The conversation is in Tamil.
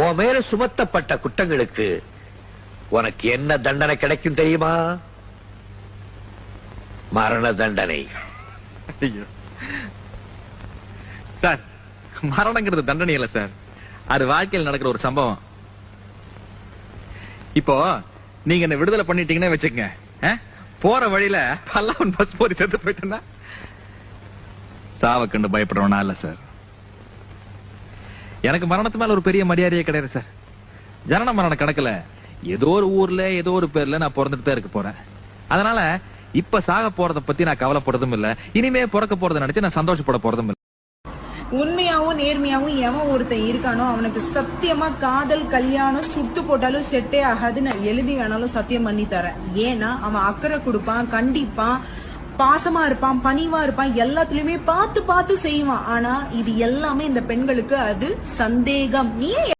உன் மேல சுமத்தப்பட்ட குற்றங்களுக்கு உனக்கு என்ன தண்டனை கிடைக்கும் தெரியுமா? மரண தண்டனை. சார், மரணங்கிறது தண்டனை இல்ல சார், அது வாழ்க்கையில் நடக்கிற ஒரு சம்பவம். இப்போ நீங்க என்ன விடுதலை பண்ணிட்டீங்கன்னு வச்சுக்கங்க, போற வழியில பல்லாவன் பஸ் போரி செத்து போயிட்டேன்னா சாவ கண்டு பயப்படுறவனா இல்ல சார். எனக்கு மரணத்து மேல ஒரு பெரிய மரியாதையே கிடையாது சார். ஜனன மரண கணக்குல ஏதோ ஒரு ஊர்ல ஏதோ ஒரு பேர்ல நான் பிறந்துட்டு தான் இருக்க போறேன். அதனால இப்ப சாக போறத பத்தி நான் கவலைப்படுறதும் இல்ல, இனிமே பிறக்க போறதை நினைச்சு நான் சந்தோஷப்பட போறதும் இல்ல. உண்மையாவும் நேர்மையாவும் எவன் ஒருத்தன் இருக்கானோ அவனுக்கு சத்தியமா காதல் கல்யாணம் சுட்டு போட்டாலும் செட்டே ஆகாது. நான் எழுதி வேணாலும் சத்தியம் பண்ணி தரேன். ஏன்னா அவன் அக்கறை கொடுப்பான், கண்டிப்பான், பாசமா இருப்பான், பணிவா இருப்பான், எல்லாத்துலயுமே பார்த்து பார்த்து செய்வான். ஆனா இது எல்லாமே இந்த பெண்களுக்கு அது சந்தேகம். நீ